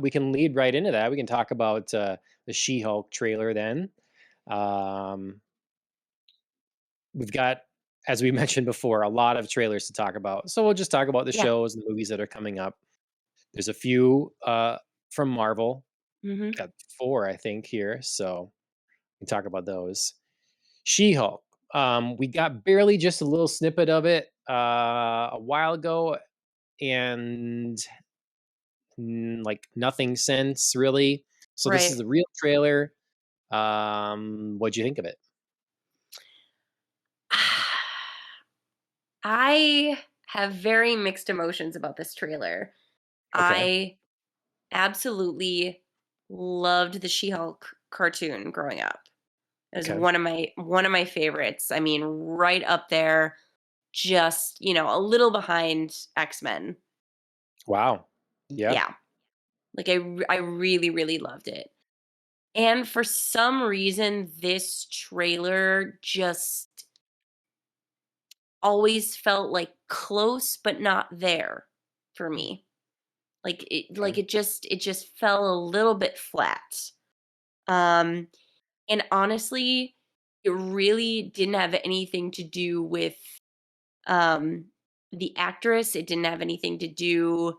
we can lead right into that. We can talk about the She-Hulk trailer then. Um, we've got, as we mentioned before, a lot of trailers to talk about. So we'll just talk about the Yeah. shows and movies that are coming up. There's a few from Marvel. Mhm. Got four, I think, here. So we can talk about those. She-Hulk. We got barely just a little snippet of it a while ago, and like nothing since really. So this is Right. the real trailer. What'd you think of it? I have very mixed emotions about this trailer. Okay. I absolutely loved the She-Hulk cartoon growing up. It was Okay. one of my favorites. I mean, right up there, just, a little behind X-Men. Wow. Yeah. Yeah. Like I really really loved it. And for some reason this trailer just always felt like close but not there for me. Okay. It just fell a little bit flat. Um and honestly, it really didn't have anything to do with um the actress. It didn't have anything to do,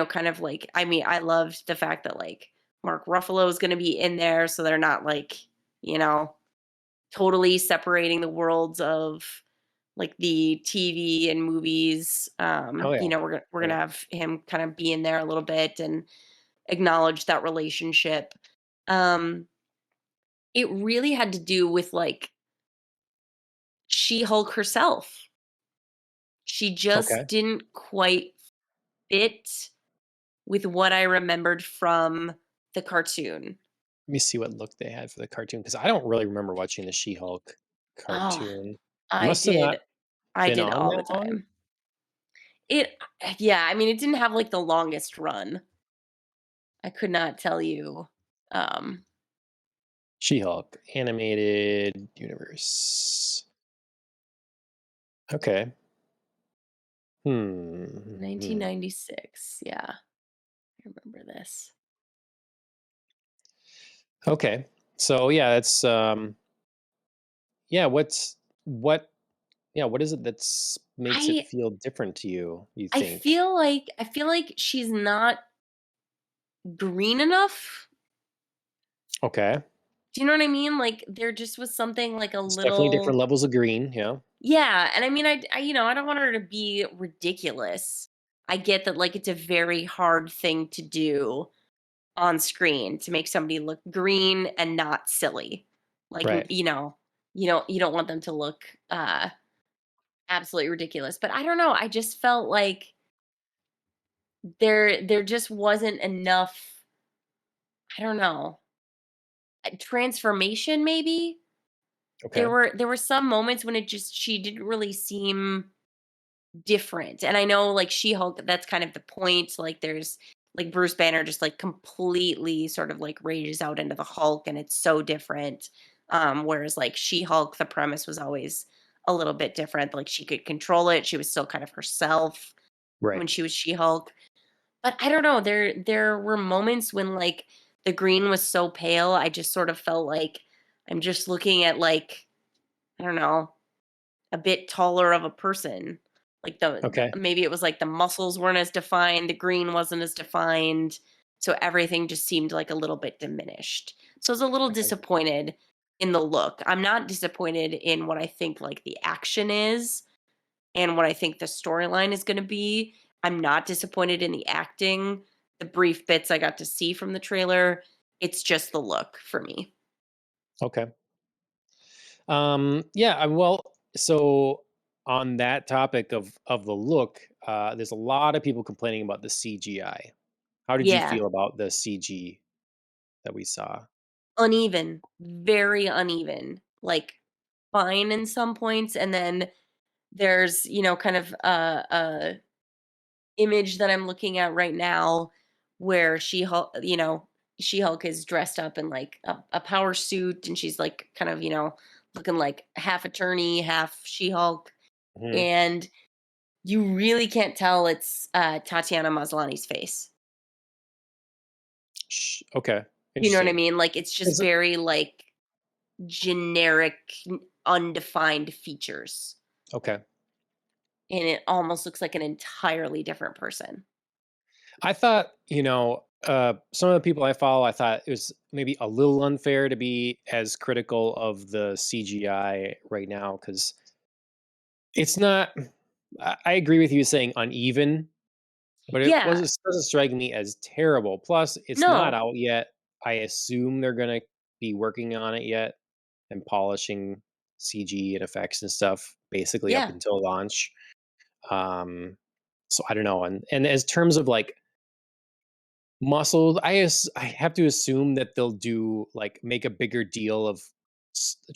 kind of like, I mean, I loved the fact that like Mark Ruffalo is going to be in there, so they're not like, you know, totally separating the worlds of like the TV and movies. Oh yeah. We're gonna Yeah. have him kind of be in there a little bit and acknowledge that relationship. Um, it really had to do with like She Hulk herself. She Okay. just didn't quite fit with what I remembered from the cartoon. Let me see what look they had for the cartoon because I don't really remember watching the She-Hulk Oh, cartoon. It I must have not did. I been did on all that the long. time. It Yeah, I mean, it didn't have, like, the longest run. I could not tell you, um, She-Hulk animated universe. Okay. Hmm. 1996, yeah, I remember this. Okay. So yeah, that's yeah, what yeah, what is it that's makes it I feel different to you, you I think? feel like she's not green enough. Okay. Do you know what I mean? Like, there just was something, like, a It's definitely different little. levels of green, yeah. Yeah, and I mean, I don't want her to be ridiculous. I get that, like, it's a very hard thing to do on screen to make somebody look green and not silly. Like, Right. you don't want them to look absolutely ridiculous. But I don't know. I just felt like there just wasn't enough. I don't know, transformation. Maybe there Okay. were there were some moments when she didn't really seem different. And I know like She-Hulk, that's kind of the point. Like there's like Bruce Banner just like completely sort of like rages out into the Hulk and it's so different. Whereas like She-Hulk, the premise was always a little bit different. Like she could control it. She was still kind of herself Right. when she was She-Hulk. But I don't know. There were moments when like the green was so pale, I just sort of felt like I'm just looking at like, I don't know, a bit taller of a person. Like Okay. maybe it was like the muscles weren't as defined, the green wasn't as defined, so everything just seemed like a little bit diminished. So I was a little Okay. disappointed in the look. I'm not disappointed in what I think like the action is and what I think the storyline is going to be. I'm not disappointed in the acting. The brief bits I got to see from the trailer, it's just the look for me. Okay. Yeah, well, so on that topic of the look, there's a lot of people complaining about the CGI. How did you Yeah, feel about the CG that we saw? uneven, very uneven. Like fine in some points, and then there's, kind of a image that I'm looking at right now where She-Hulk is dressed up in like a power suit and she's like kind of, looking like half attorney, half She-Hulk. Mhm. And you really can't tell it's Tatiana Maslany's face. Okay, You know what I interesting. mean? Like, it's just Is it very, like, generic, undefined features, okay. and it almost looks like an entirely different person. I thought, some of the people I follow, I thought it was maybe a little unfair to be as critical of the CGI right now because it's not. I agree with you saying uneven, but it Yeah. doesn't strike me as terrible. Plus, it's not No. out yet. I assume they're gonna be working on it yet and polishing CG and effects and stuff basically up Yeah. until launch. Um, so I don't know. And as terms of like muscles, I have to assume that they'll do like make a bigger deal of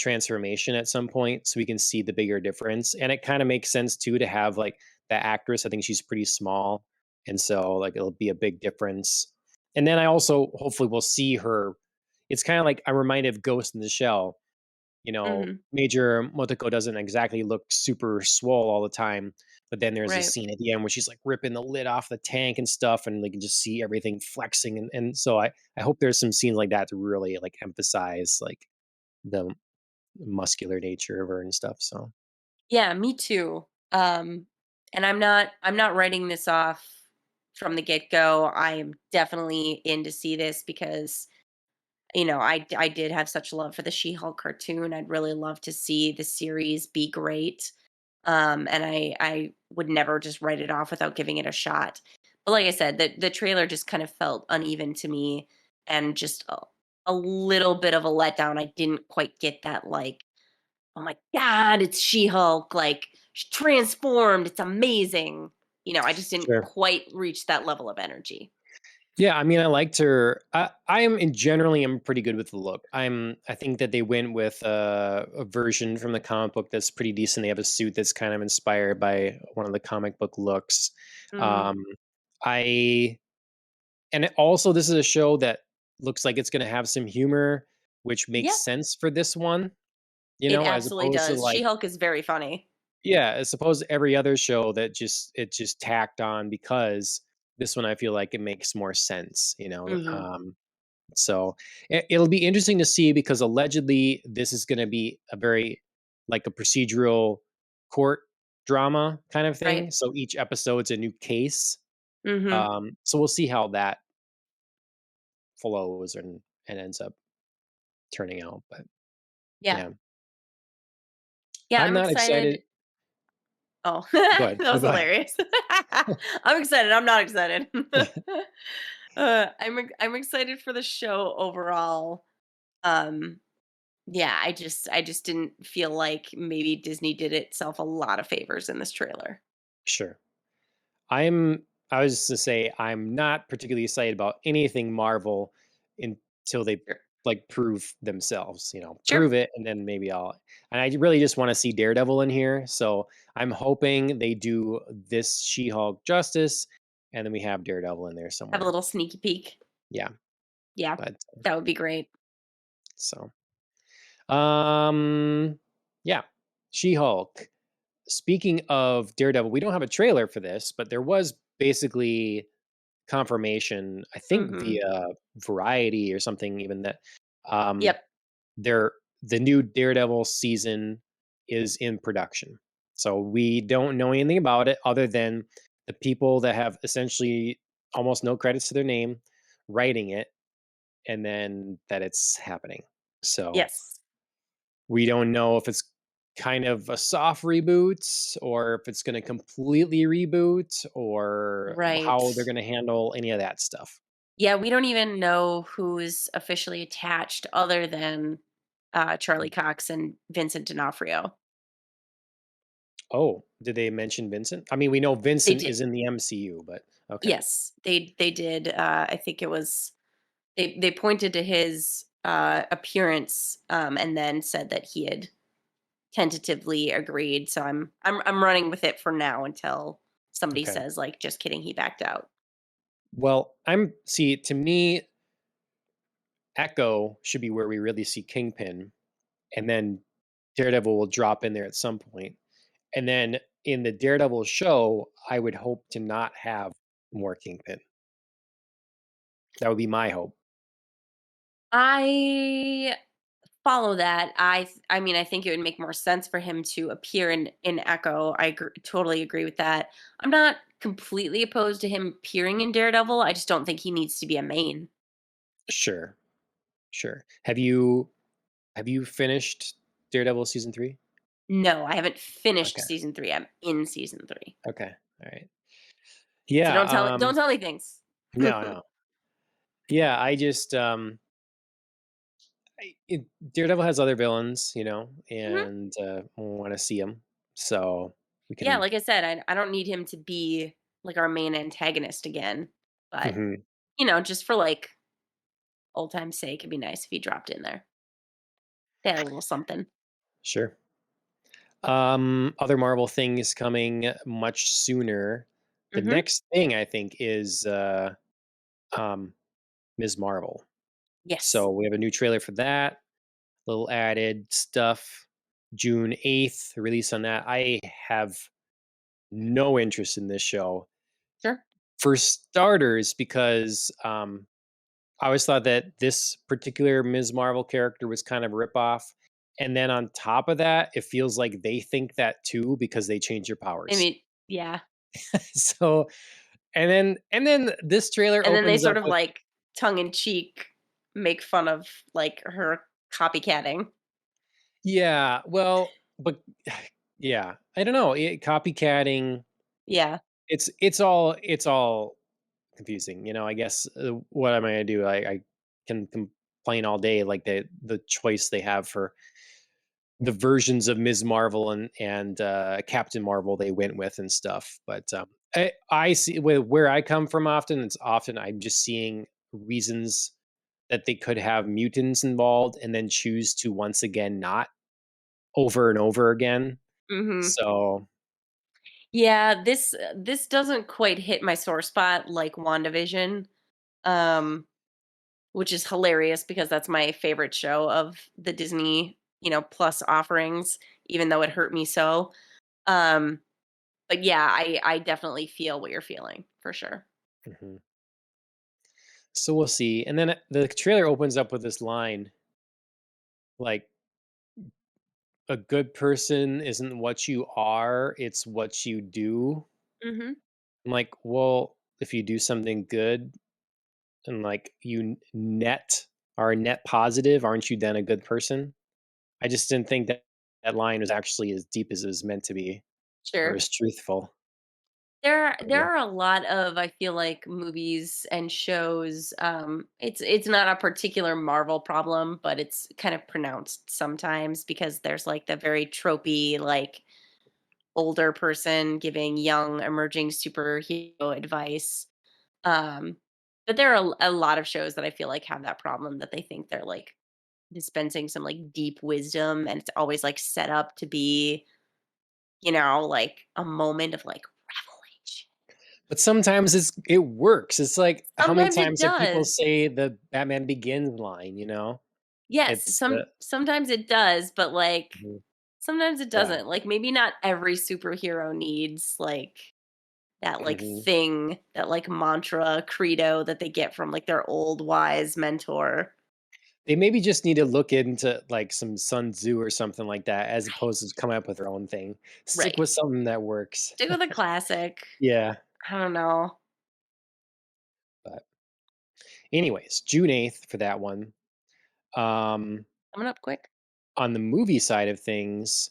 transformation at some point so we can see the bigger difference. And it kind of makes sense too to have like the actress. I think she's pretty small, and so like it'll be a big difference. And then I also hopefully will see her. It's kind of like I'm reminded of Ghost in the Shell. Mhm. Major Motoko doesn't exactly look super swole all the time, but then there's a Right. scene at the end where she's like ripping the lid off the tank and stuff, and they can just see everything flexing. And so I hope there's some scenes like that to really like emphasize like the muscular nature of her and stuff. So Yeah, me too. And I'm not writing this off from the get-go. I am definitely in to see this because, I did have such love for the She-Hulk cartoon. I'd really love to see the series be great. And I would never just write it off without giving it a shot. But like I said, the trailer just kind of felt uneven to me and just a little bit of a letdown. I didn't quite get that, like, oh my god, it's She-Hulk, like, she's transformed, it's amazing. I just didn't sure. quite reach that level of energy. Yeah, I mean, I liked her. I am in generally am pretty good with the look. I think that they went with a version from the comic book that's pretty decent. They have a suit that's kind of inspired by one of the comic book looks. Mhm. Um, I also this is a show that looks like it's going to have some humor, which Yeah, makes sense for this one. it As absolutely opposed to does. like She-Hulk is very funny. yeah, as opposed to every other show that just tacked on because this one I feel like it makes more sense. Mhm. So it'll be interesting to see because allegedly this is going to be a very like a procedural court drama kind of thing. Right. So each episode's a new case. Mhm. So we'll see how that flows and ends up turning out. But Yeah. yeah, Yeah, I'm I'm not excited. excited. Oh, Go ahead. that No, was go ahead. hilarious. I'm excited, I'm not excited. I'm excited for the show overall. Um, yeah, I just didn't feel like maybe Disney did itself a lot of favors in this trailer. Sure. I'm I was just to say I'm not particularly excited about anything Marvel until they Sure. like prove themselves, Sure. prove it and then maybe and I really just want to see Daredevil in here. So I'm hoping they do this She-Hulk justice and then we have Daredevil in there Have a somewhere. little sneaky peek. Yeah. Yeah, But that would be great. so um yeah. She-Hulk. Speaking of Daredevil, we don't have a trailer for this, but there was basically confirmation, I think Mhm. via Variety or something even that, um, Yep. there the new Daredevil season is in production. So we don't know anything about it other than the people that have essentially almost no credits to their name writing it and then that it's happening. So Yes. we don't know if it's kind of a soft reboot or if it's going to completely reboot or Right. how they're going to handle any of that stuff. Yeah, we don't even know who's officially attached other than, Charlie Cox and Vincent D'Onofrio. Oh, did they mention Vincent? I mean, we know They Vincent did. is in the MCU, but okay. Yes, they did, I think it was they pointed to his, appearance, and then said that he had tentatively agreed, so I'm running with it for now until somebody Okay. says, like, "Just kidding, he backed out." Well, to me, Echo should be where we really see Kingpin, and then Daredevil will drop in there at some point. And then in the Daredevil show, I would hope to not have more Kingpin. That would be my hope. I follow that. I mean, I think it would make more sense for him to appear in Echo. Totally agree with that. I'm not completely opposed to him appearing in Daredevil. I just don't think he needs to be a main. Sure, sure. Have you finished Daredevil season 3? No, I haven't finished Okay, season 3. I'm in season 3. okay, alright. So Yeah, don't tell me things. no, no. Yeah, I just, Daredevil has other villains, Mhm. and, wanna see them, so we Yeah, can. like I said, I don't need him to be like our main antagonist again, but Mhm, just for like old time's sake, it'd be nice if he dropped in there. They had a little something. sure. Other Marvel things coming much sooner. The Mhm. next thing I think is, um, Ms. Marvel. Yes. So we have a new trailer for that, little added stuff. June 8th, release on that. I have no interest in this show. Sure. For starters, because, I always thought that this particular Ms. Marvel character was kind of a ripoff, and then on top of that, it feels like they think that too because they change their I powers. mean, yeah. So, and then this trailer And then they opens sort up of with. like tongue in cheek make fun of like her copycatting. Yeah, well, but yeah, I don't know, copycatting, Yeah. it's all confusing, I guess, what am I gonna do? I can complain all day, like, the choice they have for the versions of Ms. Marvel and Captain Marvel they went with and stuff. But I see where I come from often. It's often I'm just seeing reasons that they could have mutants involved, and then choose to once again not over and over again. Mhm. So, Yeah, this doesn't quite hit my sore spot like WandaVision. Um which is hilarious because that's my favorite show of the Disney, plus offerings, even though it hurt me so. Um, but yeah, I definitely feel what you're feeling for sure. mhm. So we'll see. And then the trailer opens up with this line like, "A good person isn't what you are; it's what you do." Mhm. I'm like, well, if you do something good and like are net positive, aren't you then a good person? I just didn't think that that line was actually as deep as it was meant to be or Sure. as truthful. But There yeah. are a lot of, I feel like, movies and shows. It's not a particular Marvel problem, but it's kind of pronounced sometimes because there's like the very tropey like older person giving young emerging superhero advice. Um, but there are a lot of shows that I feel like have that problem that they think they're like dispensing some like deep wisdom, and it's always like set up to be, like a moment of like revelation. But sometimes it works. It's like how many Sometimes it times have people does. say the Batman Begins line? Yes, It's the sometimes it does, but like Mhm. sometimes it Yeah. doesn't. Like maybe not every superhero needs like that like Mhm. thing, that like mantra credo that they get from like their old wise mentor. They maybe just need to look into like some Sun Tzu or something like that as opposed to coming up with their own thing. Stick Right. with something that works. Stick with a classic. Yeah. I don't know. But anyways, June 8th for that one. Um, Coming up quick. on the movie side of things,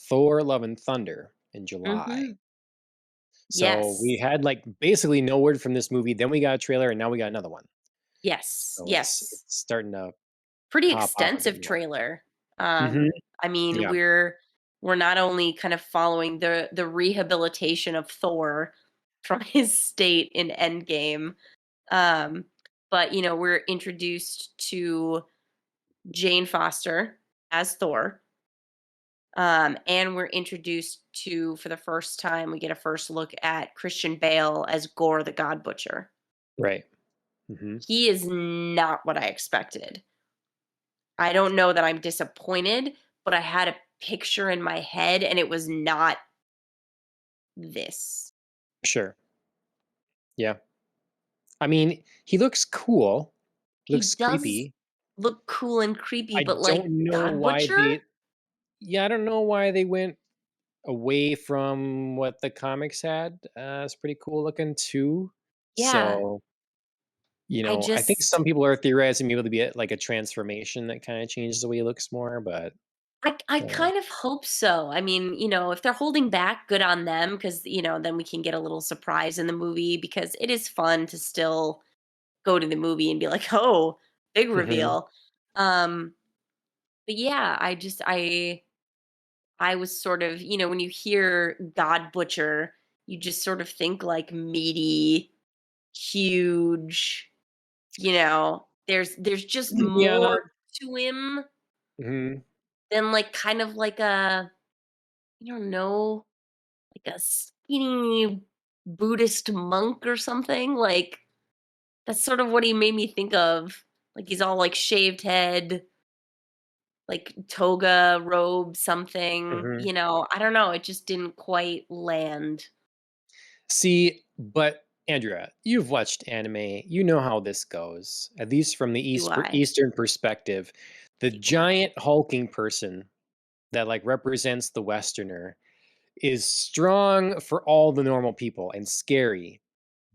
Thor: Love and Thunder in July. Mhm. So we Yes. had like basically no word from this movie. Then we got a trailer, and now we got another one. Yes. So it's Yes. starting to Pretty pop off a bit extensive more. trailer. Hmm. I mean, Yeah. we're not only kind of following the rehabilitation of Thor from his state in Endgame, um, but we're introduced to Jane Foster as Thor. And we're introduced to, for the first time, we get a first look at Christian Bale as Gore the God Butcher. Right. Hmm. He is not what I expected. I don't know that I'm disappointed, but I had a picture in my head and it was not this. Sure. Yeah. I mean, he looks cool. He Looks does, creepy. look cool and creepy, I but, like, don't know God why Butcher? they yeah, I don't know why they went away from what the comics had. It's pretty cool looking too. Yeah. So, I I think just some people are theorizing maybe to be like a transformation that kinda changes the way he looks more, but, I uh kind of hope so. I mean, if they're holding back, good on them, because then we can get a little surprise in the movie, because it is fun to still go to the movie and be like, "Oh, big Mhm. reveal." Um, but yeah, I was sort of, when you hear God Butcher, you just sort of think like meaty, huge, there's just Yeah. more to him Mhm. than like kind of like a, I don't know, like a skinny Buddhist monk or something. Like that's sort of what he made me think of. Like he's all like shaved head, like toga, robe, something, Mhm. I don't know. It just didn't quite land. See, but Andrea, you've watched anime. You know how this goes. At least from the Do I? Eastern perspective, the Do I? giant hulking person that like represents the Westerner is strong for all the normal people and scary.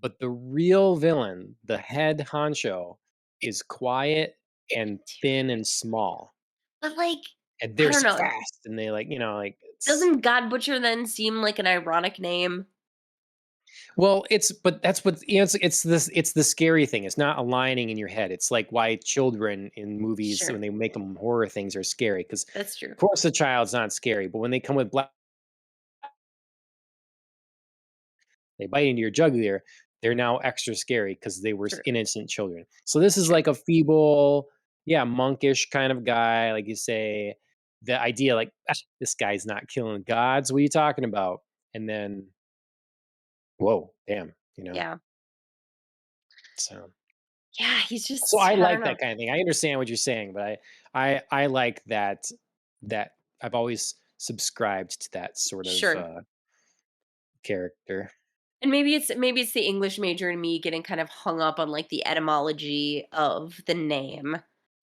But the real villain, the head honcho, is quiet and thin and small. But like, And I they're don't so know. fast and they like, like it's Doesn't God Butcher then seem like an ironic name? well, but that's what it's the scary thing. It's not aligning in your head. It's like why children in movies when Sure, they make them horror things are scary because that's true. of course a child's not scary, but when they come with black they bite into your jugular, they're now extra scary because they were Sure, innocent children. So this is sure. like a feeble, yeah, monkish kind of guy, like you say. The idea, like "Ah, this guy's not killing gods. What are you talking about? And then, whoa, damn, Yeah. So, Yeah, he's so just I I don't like know. that kind of thing. I understand what you're saying, but I like that I've always subscribed to that sort of Sure. character. And maybe it's the English major in me getting kind of hung up on like the etymology of the name.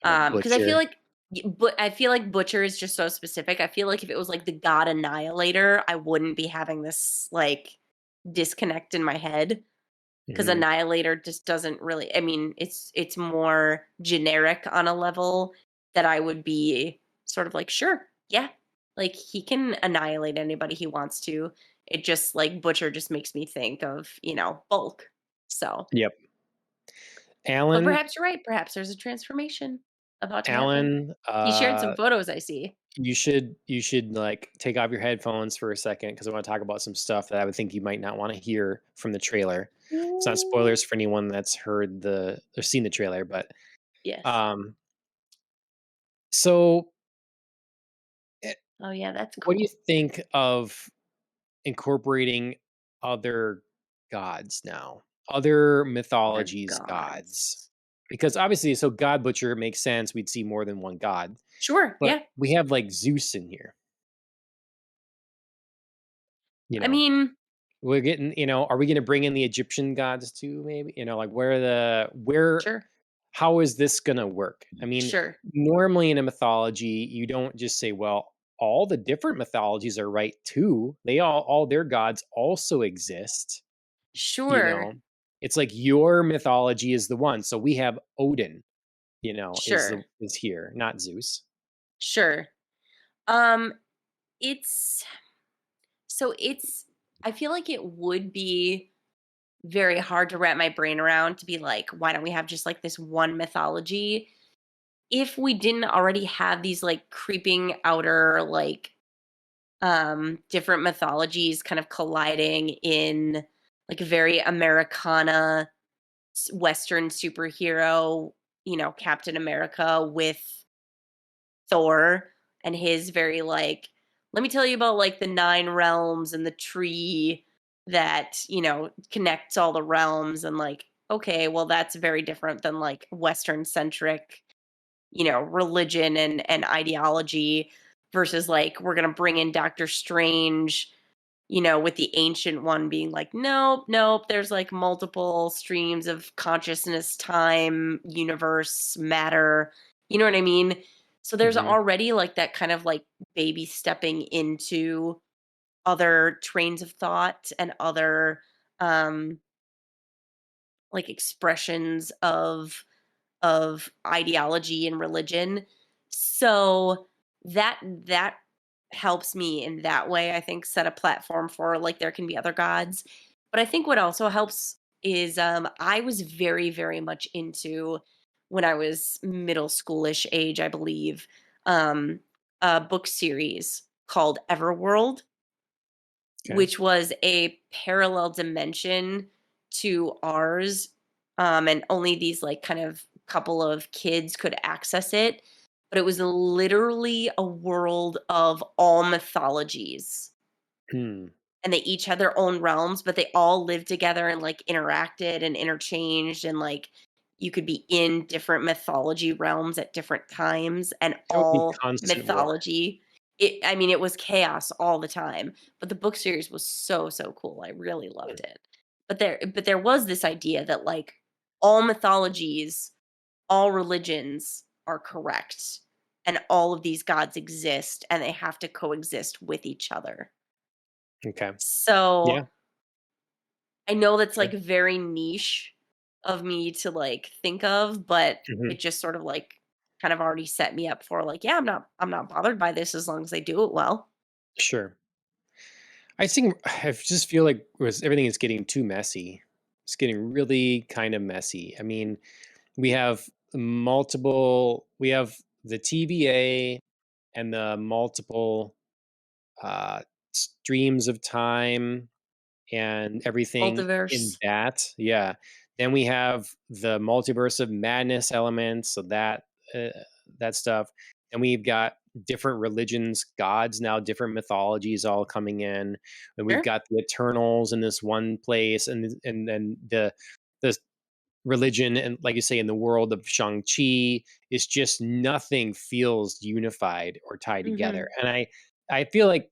Because I feel Butcher. like but I feel like butcher is just so specific. I feel like if it was like the god annihilator, I wouldn't be having this like disconnect in my head. Because Mhm. annihilator just doesn't really, I mean, it's more generic on a level that I would be sort of like, sure, yeah, like he can annihilate anybody he wants to. It just like butcher just makes me think of bulk. So, Yep. but Alan perhaps you're right. Perhaps there's a transformation about to happen. Alan, He shared some photos, I see. you should like take off your headphones for a second because I want to talk about some stuff that I would think you might not want to hear from the trailer. It's not Ooh, spoilers for anyone that's heard the or seen the trailer, but yes. um so eh, Oh yeah, that's what do you cool. think of incorporating other gods now? Other They're mythologies gods? gods. Because obviously so God Butcher makes sense, we'd see more than one god, Sure. but Yeah. we have like Zeus in here, you I know. mean, We're getting, are we gonna bring in the Egyptian gods too, maybe? Like where sure. how is this gonna work? I mean, Sure. normally in a mythology, you don't just say, well, all the different mythologies are right too. They all their gods also exist, you Sure. know. It's like your mythology is the one. So we have Odin, Sure. is here, not Zeus. Sure. Um, it's it's I feel like it would be very hard to wrap my brain around to be like, why don't we have just like this one mythology if we didn't already have these like creeping outer like different mythologies kind of colliding in like a very Americana Western superhero, Captain America with Thor and his very like, let me tell you about like the 9 realms and the tree that, connects all the realms, and like, okay, well that's very different than like Western centric, religion and ideology versus like we're going to bring in Doctor Strange, with the ancient one being like, nope, nope, there's like multiple streams of consciousness, time, universe, matter. You know what I mean? So there's Mhm. already like that kind of like baby stepping into other trains of thought and other um like expressions of ideology and religion. So that helps me in that way, I think, set a platform for like there can be other gods. But I think what also helps is I was very, very much into when I was middle schoolish age, I believe, um, a book series called Everworld, Okay. which was a parallel dimension to ours, and only these, like, kind of couple of kids could access it, but it was literally a world of all mythologies, Hmm. and they each had their own realms, but they all lived together and, like, interacted and interchanged, and, like, you could be in different mythology realms at different times, and That would be all constant war. mythology I mean, it was chaos all the time, but the book series was so, so cool, I really loved it. But there was this idea that, like, all mythologies, all religions are correct, and all of these gods exist, and they have to coexist with each other. Okay. Yeah. So I know that's, Okay. like, very niche of me to, like, think of, but Mhm. it just sort of, like, kind of already set me up for, like, yeah, I'm not bothered by this as long as they do it well. Sure. I think I just feel like was everything is getting too messy. It's getting really kind of messy. I mean, we have the TVA and the multiple uh streams of time and everything in Multiverse. that. Yeah. Then we have the multiverse of madness elements, so uh, that stuff. And we've got different religions, gods now, different mythologies all coming in. And we've Sure. got the Eternals in this one place, and then the religion, and like you say, in the world of Shang-Chi is just nothing feels unified or tied together. Mhm. And I feel like,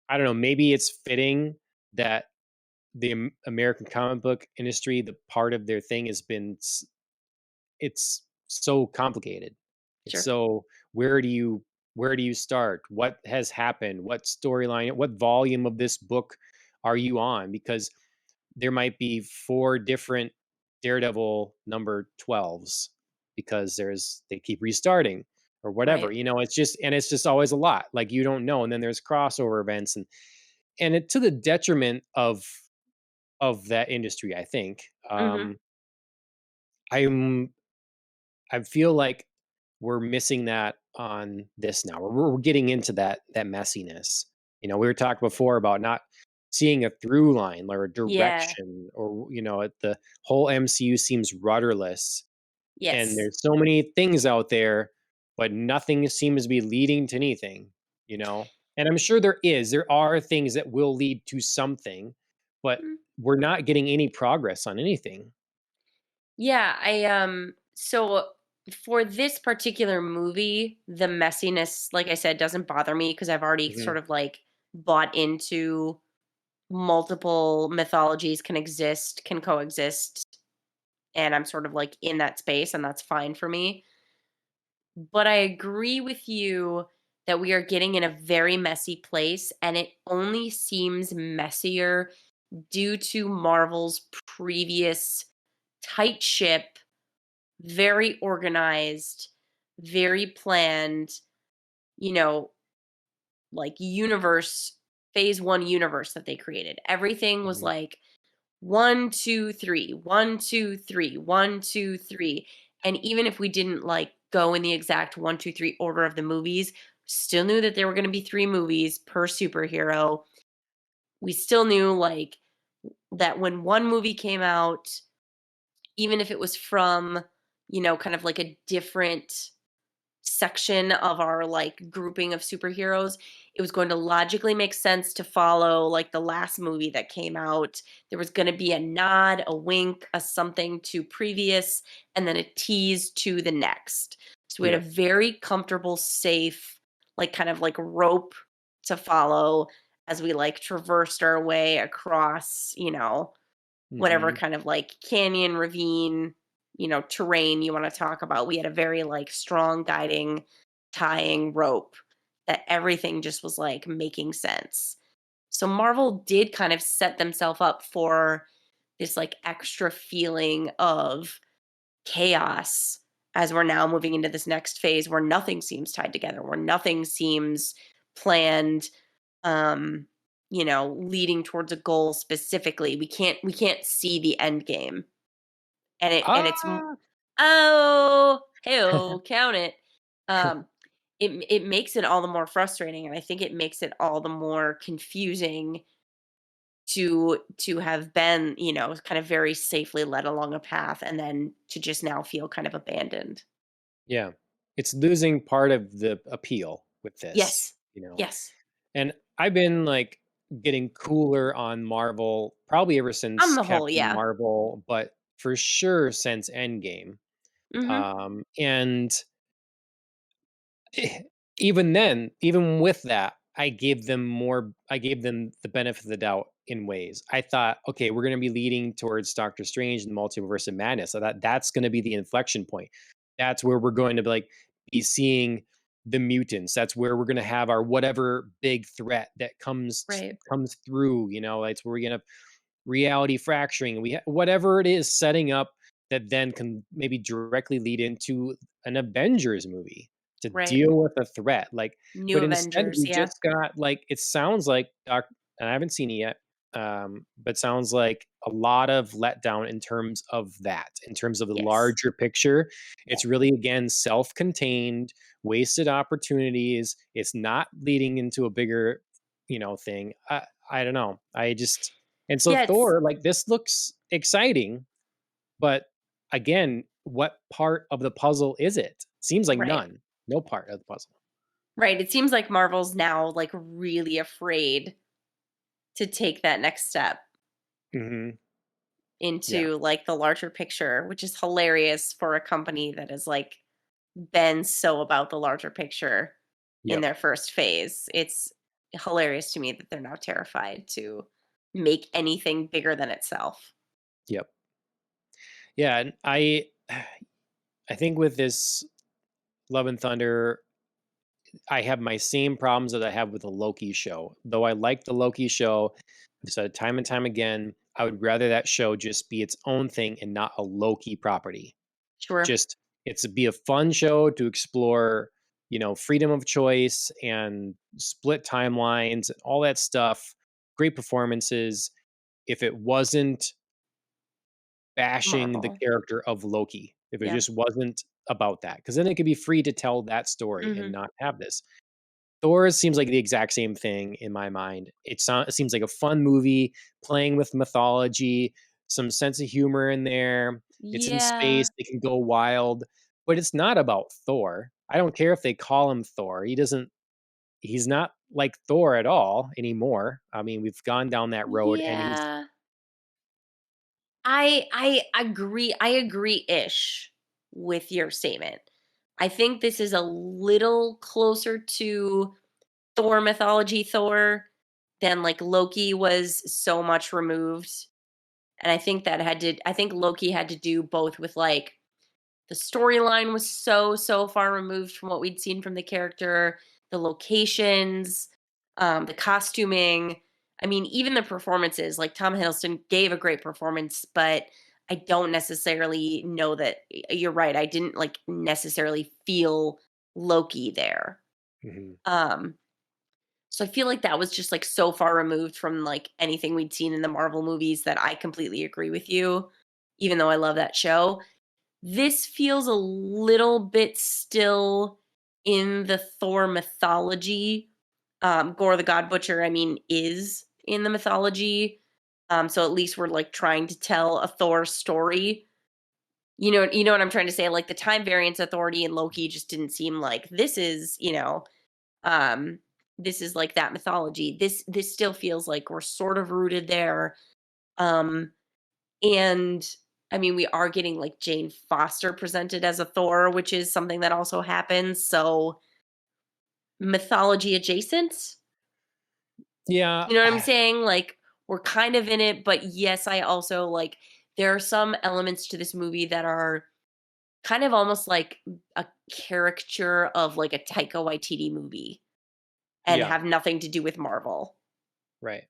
I don't know, maybe it's fitting that the American comic book industry, the part of their thing has been it's so complicated. It's Sure. so where do you start? What has happened? What storyline? What volume of this book are you on? Because there might be four different Daredevil number 12s because they keep restarting or whatever. Right. It's just always a lot. Like you don't know, and then there's crossover events, and it to the detriment of that industry, I think. Mhm. I'm I feel like we're missing that on this now. We're getting into that messiness. We were talking before about not seeing a through line or a Yeah. direction, or the whole MCU seems rudderless, and Yes. there's so many things out there, but nothing seems to be leading to anything. You know, and I'm sure there are things that will lead to something, but Mm. we're not getting any progress on anything. Yeah, so for this particular movie, the messiness, like I said, doesn't bother me because I've already Mhm. sort of, like, bought into multiple mythologies can exist, can coexist, and I'm sort of, like, in that space, and that's fine for me. But I agree with you that we are getting in a very messy place, and it only seems messier due to Marvel's previous tight ship, very organized, very planned, you know, like universe, phase one universe that they created. Everything was Mhm. like one, two, three, one, two, three, one, two, three. And even if we didn't like go in the exact one, two, three order of the movies, still knew that there were going to be three movies per superhero. We still knew like that when one movie came out, even if it was from, kind of like a different section of our like grouping of superheroes, it was going to logically make sense to follow like the last movie that came out. There was going to be a nod, a wink, a something to previous, and then a tease to the next. So we had Yeah. a very comfortable, safe, like kind of like rope to follow as we like traversed our way across, whatever Mhm. kind of like canyon, ravine. terrain you want to talk about. We had a very like strong guiding, tying rope that everything just was like making sense. So Marvel did kind of set themselves up for this like extra feeling of chaos as we're now moving into this next phase where nothing seems tied together, where nothing seems planned, um, leading towards a goal specifically. We can't see the end game. And Ah! oh, hey, count it. Um, it makes it all the more frustrating, and I think it makes it all the more confusing to have been, kind of very safely led along a path and then to just now feel kind of abandoned. Yeah. It's losing part of the appeal with this, Yes. you know? Yes. And I've been, like, getting cooler on Marvel probably ever On since the whole, Captain yeah. Marvel, but for sure since Endgame. Mhm. And Eh, even then, even with that, I gave them the benefit of the doubt in ways. I thought, okay, we're gonna be leading towards Doctor Strange and the Multiverse of Madness. I thought that's gonna be the inflection point. That's where we're going to be like be seeing the mutants. That's where we're gonna have our whatever big threat that Right. comes through. That's where we're gonna reality fracturing. Whatever it is setting up that then can maybe directly lead into an Avengers movie to Right. deal with a threat. Like, New but instead Avengers, we yeah. just got like it sounds like and I haven't seen it yet, but sounds like a lot of letdown in terms of that, in terms of the Yes. larger picture. Yeah. It's really again self-contained, wasted opportunities. It's not leading into a bigger, thing. I don't know. I just and so Yeah, it's Thor, like, this looks exciting, but again, what part of the puzzle is it? Seems like right. none. No part of the puzzle. Right, it seems like Marvel's now, like, really afraid to take that next step Mhm. Yeah. into, like, the larger picture, which is hilarious for a company that has, like, been so about the larger picture in Yep. their first phase. It's hilarious to me that they're now terrified to make anything bigger than itself. Yep. Yeah, and I think with this Love and Thunder, I have my same problems that I have with the Loki show. Though I like the Loki show, I've said it time and time again, I would rather that show just be its own thing and not a Loki property. Sure. Just it's be a fun show to explore, freedom of choice and split timelines and all that stuff. Great performances. If it wasn't bashing the Marvel. character of Loki, if it Yeah. just wasn't about that, because then it could be free to tell that story and Mhm. not have this. Thor seems like the exact same thing in my mind. It seems like a fun movie playing with mythology, some sense of humor in there. It's in space, Yeah. they can go wild, but it's not about Thor. I don't care if they call him Thor. He's not like Thor at all anymore. I mean, we've gone down that road and he's Yeah. I agree. I agree-ish with your statement. I think this is a little closer to Thor mythology Thor than like Loki was so much removed. And I think Loki had to do both with like the storyline was so far removed from what we'd seen from the character, the locations, the costuming. I mean, even the performances. Like Tom Hiddleston gave a great performance, but I don't necessarily know that you're right. I didn't like necessarily feel Loki there. Mhm. Um, so I feel like that was just like so far removed from like anything we'd seen in the Marvel movies that I completely agree with you, even though I love that show. This feels a little bit still in the Thor mythology. Gore the God Butcher, I mean, is in the mythology. So at least we're like trying to tell a Thor story. You know what I'm trying to say? Like the time variance authority in Loki just didn't seem like um, this is like that mythology. This still feels like we're sort of rooted there. Um, and I mean, we are getting like Jane Foster presented as a Thor, which is something that also happens. So mythology adjacent. Yeah. You know what I'm saying? Like we're kind of in it, but yes, I also like there are some elements to this movie that are kind of almost like a caricature of like a Taika Waititi movie and Yeah, have nothing to do with Marvel. right.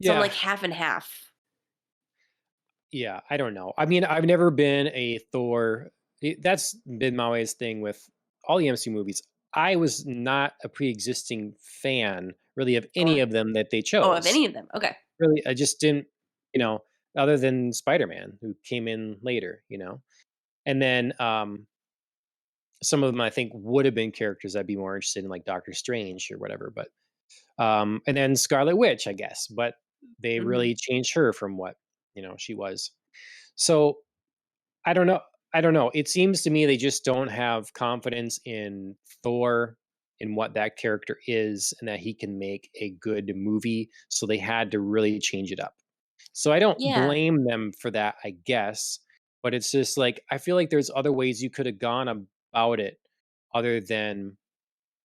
So I'm Yeah, like half and half. yeah, I don't know. I mean, I've never been a Thor. That's been my always thing with all the MCU movies. I was not a pre-existing fan really of any Or of them that they oh, of chose. any of them. Okay. Really, I just didn't, you know, other than Spider-Man who came in later, And then some of them I think would have been characters I'd be more interested in, like Doctor Strange or whatever. But and then Scarlet Witch, I guess, but they Mhm. really changed her from what she was. So I don't know. I don't know. It seems to me they just don't have confidence in Thor and what that character is and that he can make a good movie. So they had to really change it up. So I don't Yeah. blame them for that, I guess. But it's just like I feel like there's other ways you could have gone about it other than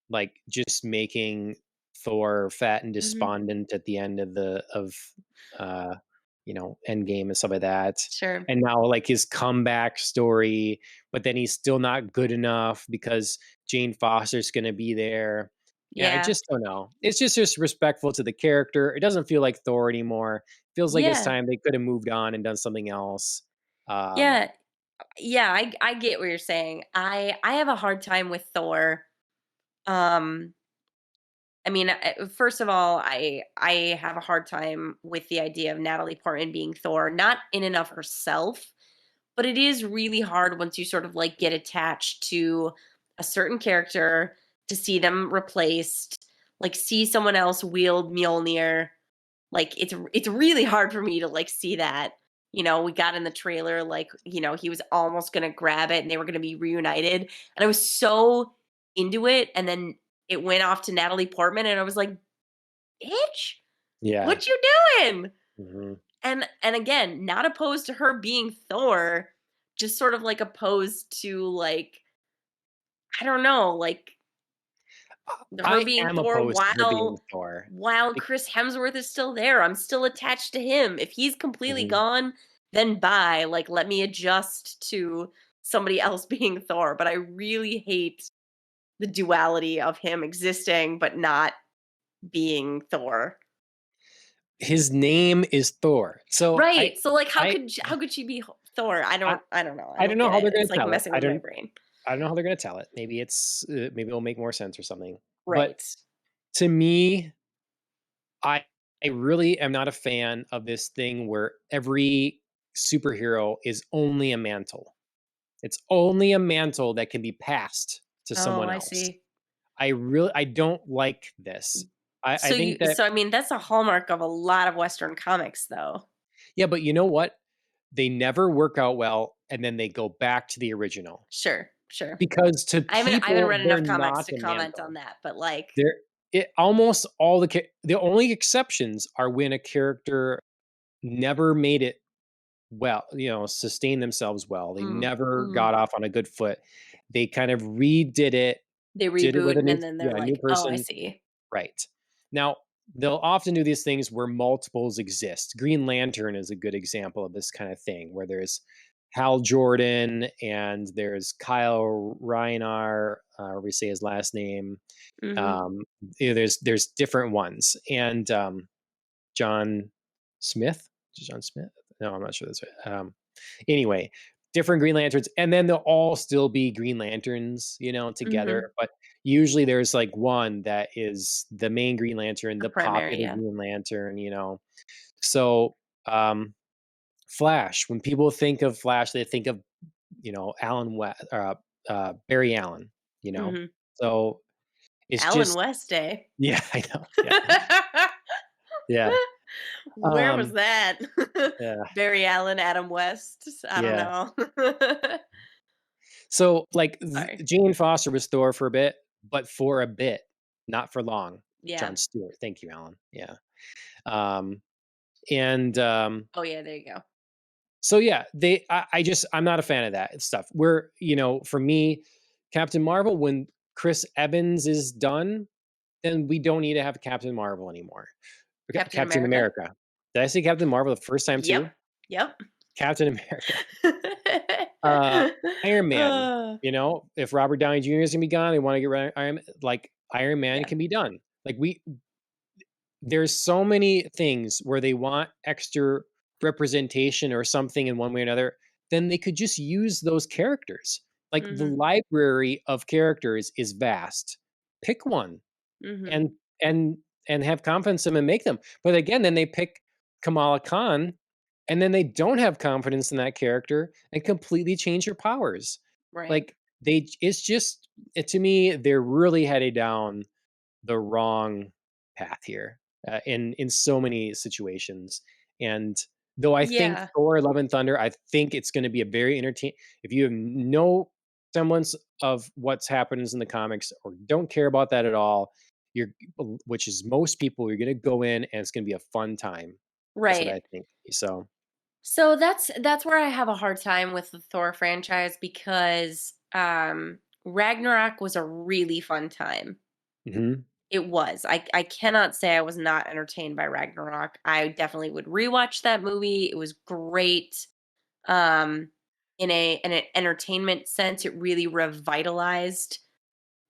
like just making Thor fat and Mhm. despondent at the end of uh Endgame and stuff like that. Sure. And now like his comeback story, but then he's still not good enough because Jane Foster's gonna be there. Yeah, I Yeah. just don't know. It's just disrespectful to the character. It doesn't feel like Thor anymore. Feels like it's Yeah. time they could have moved on and done something else. Um, Yeah. Yeah, I get what you're saying. I have a hard time with Thor. Um I mean, first of all, I have a hard time with the idea of Natalie Portman being Thor, not in and of herself, but it is really hard once you sort of like get attached to a certain character to see them replaced, like see someone else wield Mjolnir. Like it's really hard for me to like see that. We got in the trailer like, he was almost going to grab it and they were going to be reunited, and I was so into it, and then it went off to Natalie Portman and I was like, "Bitch, yeah. what you doing?" Mhm. And again, not opposed to her being Thor, just sort of like opposed to like, I don't know, like her I being am Thor opposed to her being while Thor. while Be- Chris Hemsworth is still there. I'm still attached to him. If he's completely Mhm. gone, then bye. Like let me adjust to somebody else being Thor. But I really hate the duality of him existing but not being Thor. His name is Thor. So Right. So like I how could she be Thor? I I don't I don't know. I I don't don't know get how it. they're gonna It's like tell it. messing with my brain. I don't know how they're gonna tell it. Maybe it'll make more sense or something. But Right. to me, I I really am not a fan of this thing where every superhero is only a mantle. It's only a mantle that can be passed to Oh, someone I else. see. I don't like this. I think that So I mean that's a hallmark of a lot of Western comics though. yeah, but you know what? They never work out well and then they go back to the original. Sure, sure. Because to I haven't people, read they're enough comics not to a comment on mantle. that, but, like They're it almost all the only exceptions are when a character never made it well, sustain themselves well. They never mhm. got off on a good foot. They kind of redid it, They did it with reboot and then they're a new like, "Oh, I person. see." Right. Now, they'll often do these things where multiples exist. Green Lantern is a good example of this kind of thing, where there's Hal Jordan and there's Kyle Reinar, or we say his last name. Mhm, Um, there's different ones, and John Smith, John Smith. No, I'm not sure that's right. Anyway, different Green Lanterns, and then they'll all still be Green Lanterns, mhm. together. But usually there's like one that is the main Green Lantern, A the primary, popular yeah. Green Lantern. So, Flash. When people think of Flash, they think of Alan West, Barry Allen. You know, Mhm. so it's Alan just West, eh? yeah, I know, yeah, yeah, Where was um, that? yeah, Barry Allen, Adam West? I don't yeah. know. So, like, Sorry. Jane Foster was Thor for a bit, but for a bit, not for long. Yeah. John Stewart. Thank you, Alan. Yeah. Um, and Oh, yeah, there you go. so yeah, I'm not a fan of that stuff. For me, Captain Marvel, when Chris Evans is done, then we don't need to have Captain Marvel anymore. Captain Captain America? America. Did I say Captain Marvel the first time Yep. too? Yep. Captain America, uh, Iron Man, Uh, if Robert Downey Jr. is gonna be gone, they wanna get rid of Iron Man yeah. can be done. There's so many things where they want extra representation or something in one way or another, then they could just use those characters. Like, the Mhm. library of characters is vast. Pick one Mhm. and and and have confidence in them and make them. But again, then they pick Kamala Khan, and then they don't have confidence in that character and completely change her powers. Right. Like, it's just to me, they're really headed down the wrong path here, in so many situations. And though I think Yeah. Thor: Love and Thunder, I think it's going to be a very entertain. If you have no semblance of what's happens in the comics or don't care about that at all, you're which is most people, you're going to go in and it's going to be a fun time. That's what Right. I think. So, So that's where I have a hard time with the Thor franchise because Ragnarok was a really fun time. mhm, It was. I cannot say I was not entertained by Ragnarok. I definitely would rewatch that movie. It was great. Um in an entertainment sense, it really revitalized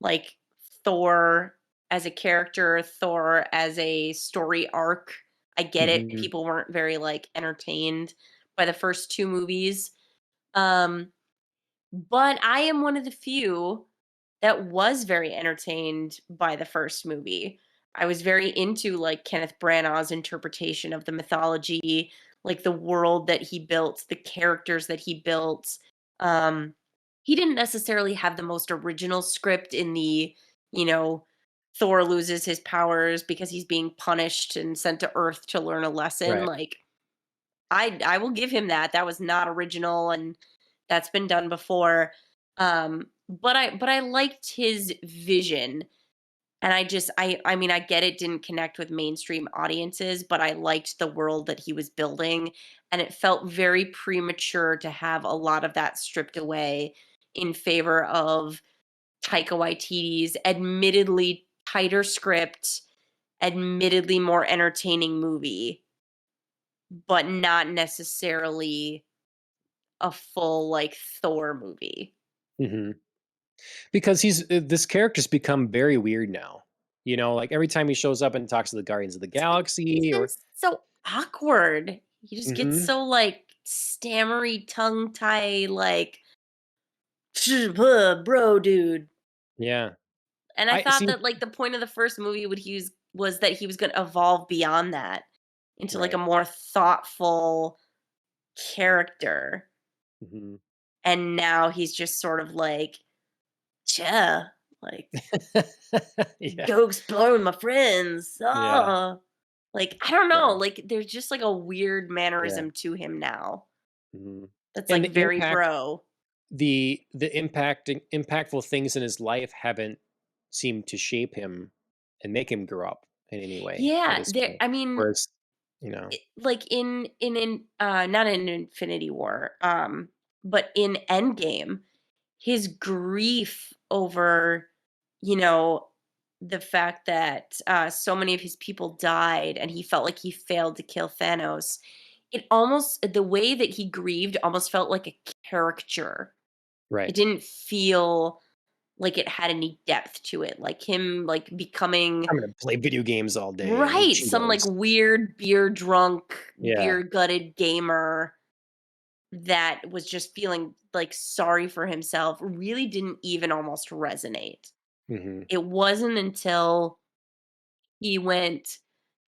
like Thor as a character, Thor as a story arc. I get it. mhm, People weren't very like entertained by the first two movies. Um, but I am one of the few that was very entertained by the first movie. I was very into like Kenneth Branagh's interpretation of the mythology, like the world that he built, the characters that he built. Um, he didn't necessarily have the most original script in the, you know, Thor loses his powers because he's being punished and sent to Earth to learn a lesson. right. Like I will give him that. That was not original and that's been done before. But I liked his vision and I mean I get it didn't connect with mainstream audiences, but I liked the world that he was building and it felt very premature to have a lot of that stripped away in favor of Taika Waititi's admittedly tighter script, admittedly more entertaining movie, but not necessarily a full, like, Thor movie. Mhm. Because this character's become very weird now. Like, every time he shows up and talks to the Guardians of the He's Galaxy been or so awkward. He just gets mhm, so, like, stammery, tongue tie, like, bro, dude." yeah. And I I thought see. that, like, the point of the first movie would use was that he was gonna evolve beyond that into, like, a Right. more thoughtful character, Mhm. and now he's just sort of like, "Yeah, like, Yeah, go explore with my friends. yeah, Ah." Like, I don't know, yeah, like, there's just, like, a weird yeah, mannerism to him now mhm, that's, and like, very bro. the impactful things in his life haven't seemed to shape him and make him grow up in any way at Yeah, this there point. I mean, Whereas, you know like, not in Infinity War, but in Endgame, his grief over, you know, the fact that, so many of his people died and he felt like he failed to kill Thanos, it almost the way that he grieved almost felt like a caricature. It Right. didn't feel like it had any depth to it, like him, like, becoming I'm gonna play video games all day and eat right, some, like, Cheetos. weird beer drunk, Yeah. beer gutted gamer that was just feeling, like, sorry for himself really didn't even almost resonate. Mhm. It wasn't until he went,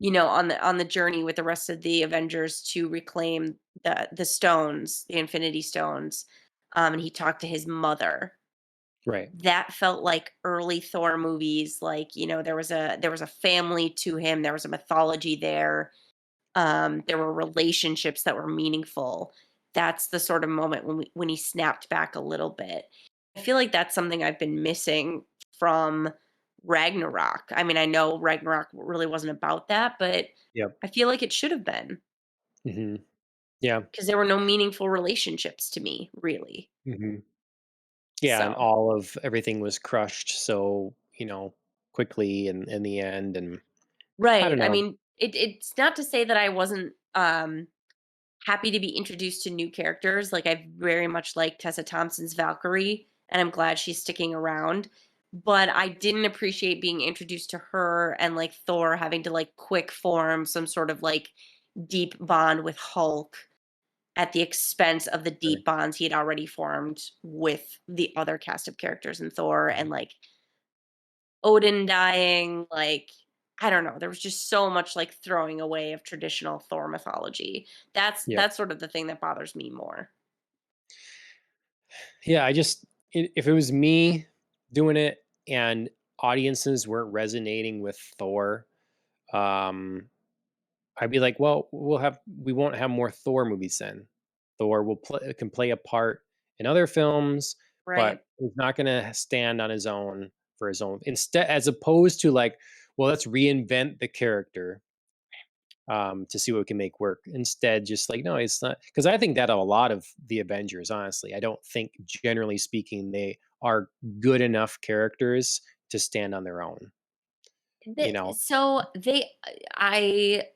on the journey with the rest of the Avengers to reclaim the stones, the Infinity Stones, and he talked to his mother. Right. That felt like early Thor movies, like, there was a family to him, there was a mythology there, there were relationships that were meaningful. That's the sort of moment when he snapped back a little bit. I feel like that's something I've been missing from Ragnarok. I mean, I know Ragnarok really wasn't about that, but Yep. I feel like it should have been Mhm. Yeah. because there were no meaningful relationships to me, really. Mhm. Yeah, and So, all of everything was crushed so, quickly in the end, and I right. don't I know. mean, it's not to say that I wasn't happy to be introduced to new characters. Like I very much like Tessa Thompson's Valkyrie, and I'm glad she's sticking around. But I didn't appreciate being introduced to her and like Thor having to like quick form some sort of like deep bond with Hulk at the expense of the Sure. deep bonds he had already formed with the other cast of characters in Thor, Mhm. and like Odin dying, like I don't know, there was just so much like throwing away of traditional Thor mythology. Yep. That's sort of the thing that bothers me more. Yeah, if it was me doing it and audiences weren't resonating with Thor, um, I'd be like, well, we won't have more Thor movies then. Thor can play a part in other films, Right. but he's not going to stand on his own for his own. Instead, as opposed to like, well, let's reinvent the character to see what we can make work. Instead, just like, no, it's not, because I think that a lot of the Avengers, honestly, I don't think, generally speaking, they are good enough characters to stand on their own. You know, So I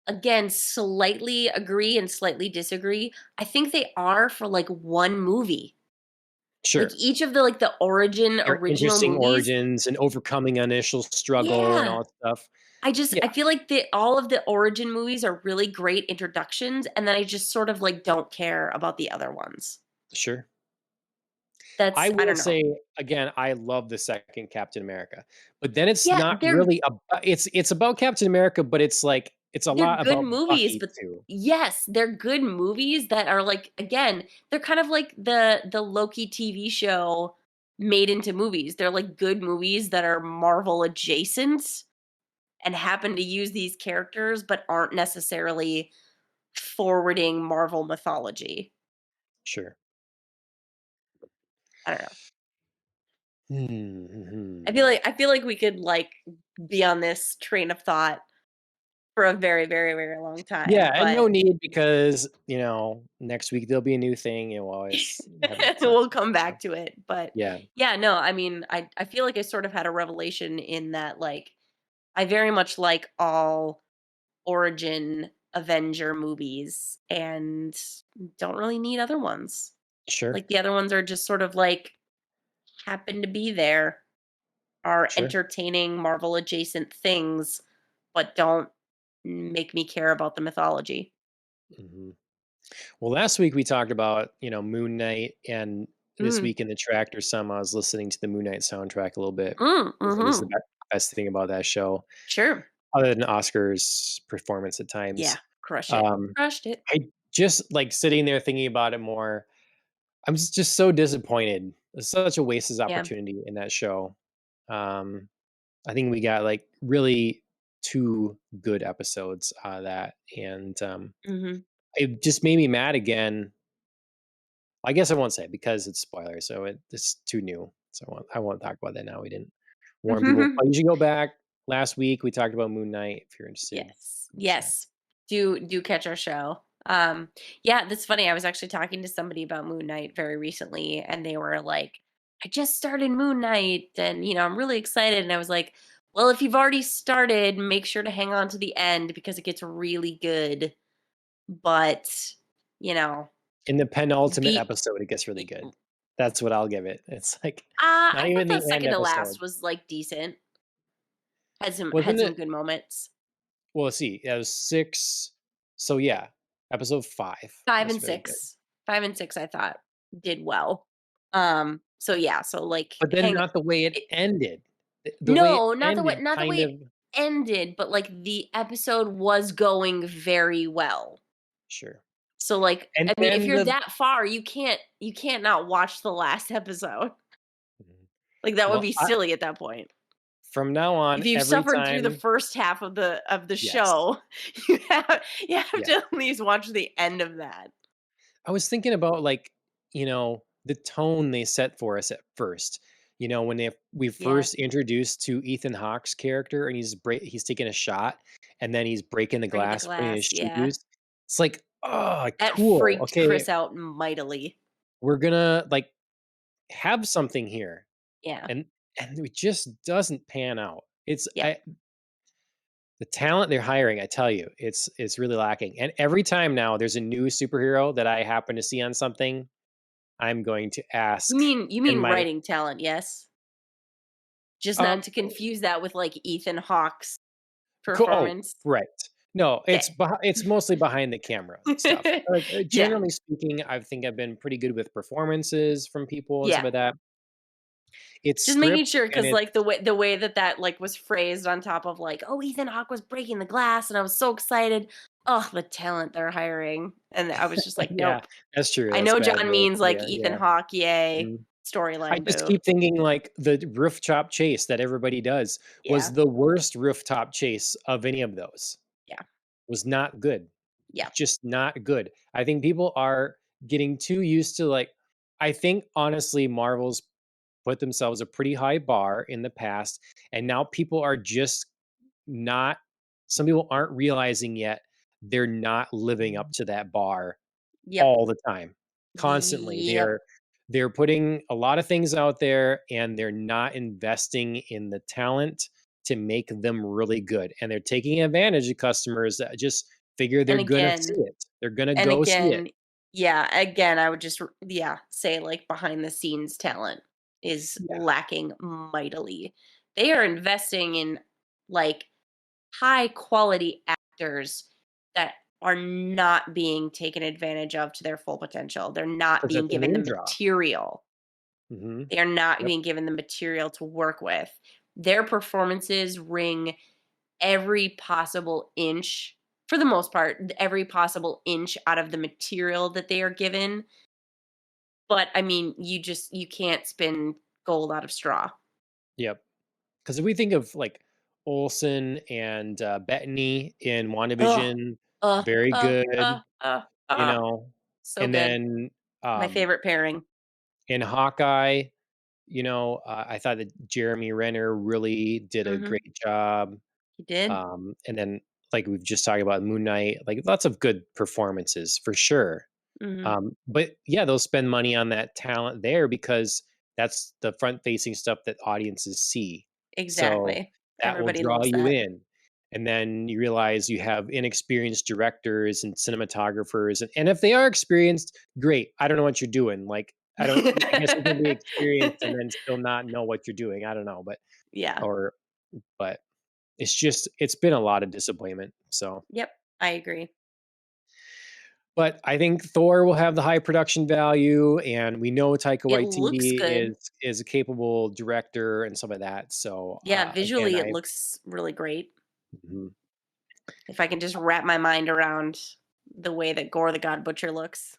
again slightly agree and slightly disagree. I think they are for like one movie. Like sure, each of the like the origin their original interesting movies. origins and overcoming initial struggle and Yeah. all that stuff. I Yeah, feel like the all of the origin movies are really great introductions, and then I just sort of like don't care about the other ones. sure. I I will don't know. say again, I love the second Captain America, but then it's Yeah, not really about it's about Captain America, but it's like it's a they're lot good about movies, Bucky but too. yes, they're good movies that are like again, they're kind of like the Loki TV show made into movies. They're like good movies that are Marvel adjacent and happen to use these characters but aren't necessarily forwarding Marvel mythology. Sure. I don't know. Mhm. I feel like we could like be on this train of thought for a very, very, very long Yeah, time, and but no need because, next week there'll be a new thing, and we'll always have that we'll discussion, come so, back to it. But yeah, yeah, no, I mean, I feel like I sort of had a revelation in that like I very much like all origin Avenger movies and don't really need other ones. sure, Like the other ones are just sort of like happen to be there, are sure, entertaining Marvel adjacent things, but don't make me care about the mythology. mhm. Well, last week we talked about, Moon Knight, and this Mm. week in the tractor some, I was listening to the Moon Knight soundtrack a little bit, because it is the Mhm. best thing about that show, Sure. other than Oscar's performance at Yeah, times. crushed it. Um, Crushed it. I just, like, sitting there thinking about it more, I'm just so disappointed. It's such a wasted Yeah. opportunity in that show. Um I think we got like really 2 good episodes out of that, and, Mhm. it just made me mad again. I guess I won't say because it's spoilers, so it's too new, so I won't talk about that now. We didn't warn people, but you should go back. Last week, we talked about Moon Knight if you're interested Yes. in the show. Yes. Do catch our show. Yeah, that's funny. I was actually talking to somebody about Moon Knight very recently and they were like, "I just started Moon Knight and I'm really excited." And I was like, "Well, if you've already started, make sure to hang on to the end because it gets really good." But, you know, In the penultimate be episode, it gets really good. That's what I'll give it. It's like not I even thought the the end second to last episode. was like decent. Had Wasn't some it? good moments. Well, let's see. It was 6, so yeah, episode 5 5 was and very good. 6. 5 and 6 I thought did well. So yeah, so like But then hang not the way it it, ended. The way it no, ended not the way kind it of ended, but like the episode was going very well. sure. So like And I mean, if then you're the that far, you can't not watch the last episode. Mhm. Like that would Well, be silly at that point. from now on, If you've every suffered through the time first half of the yes, show, you have yeah. to at least watch the end of that. I was thinking about, like, the tone they set for us at first. When we Yeah, first introduced to Ethan Hawke's character, and he's taking a shot, and then he's breaking the breaking the glass, putting his glass, yeah. shoes. It's like, "Oh, That cool. freaked Okay, Chris out mightily. we're gonna, like, have something here." Yeah. And it just doesn't pan out. It's Yep. I The talent they're hiring, I tell you, it's really lacking. And every time now there's a new superhero that I happen to see on something, I'm going to ask You in mean my writing talent, yes? Just um not to confuse that with, like, Ethan Hawke's oh, performance. right. No, Okay. it's mostly behind the camera stuff. Like, Yeah. generally speaking, I think I've been pretty good with performances from people and stuff Yeah. like that. It's Just making script sure, and because like, it's the way that that, like, was phrased on top of, like, "Oh, Ethan Hawke was breaking the glass, and I was so excited. Oh, the talent they're hiring." And I was just like, yeah, "Nope. that's true. I That's know bad John way of means, putting like, it. Ethan Yeah. Hawke, yay. Mhm. I Storyline, just boo." keep thinking like the rooftop chase that everybody does was Yeah. the worst rooftop chase of any of those. Yeah. Was not good. Yeah. Just not good. I think people are getting too used to like I think honestly Marvel's put themselves a pretty high bar in the past and now people are just not some people aren't realizing yet they're not living up to that bar Yep. all the time, constantly. Yep. They're putting a lot of things out there, and they're not investing in the talent to make them really good, and they're taking advantage of customers that just figure they're And gonna see again it. They're gonna and go see it. again yeah, again, I would just yeah, say, like, behind the scenes talent is Yeah, lacking mightily. They are investing in, like, high quality actors that are not being taken advantage of to their full potential. They're not because being that's a given the name draw. material. Mhm. They are not Yep, being given the material to work with. Their performances ring every possible inch, for the most part, every possible inch out of the material that they are given. But I mean, you can't spin gold out of straw. yep. Because if we think of, like, Olsen and, Bettany in Oh, WandaVision, very uh, good, you uh. know? So And good. then, My favorite pairing. in Hawkeye, I thought that Jeremy Renner really did a Mhm. great job. He did. And then, like we've just talked about Moon Knight, like lots of good performances for sure. Mhm. But yeah, they'll spend money on that talent there because that's the front facing stuff that audiences see. So Exactly. that will Everybody draw loves you that. in. And then you realize you have inexperienced directors and cinematographers. And if they are experienced, great. I don't know what you're doing. Like, I guess you can be experienced and then still not know what you're doing. I don't know. Yeah. Or, but it's been a lot of disappointment. So, Yep, I agree. but I think Thor will have the high production value, and we know Taika It looks Waititi good. is a capable director and some of that. So, Yeah, again, visually, it I looks really great. mhm. If I can just wrap my mind around the way that Gore the God Butcher looks.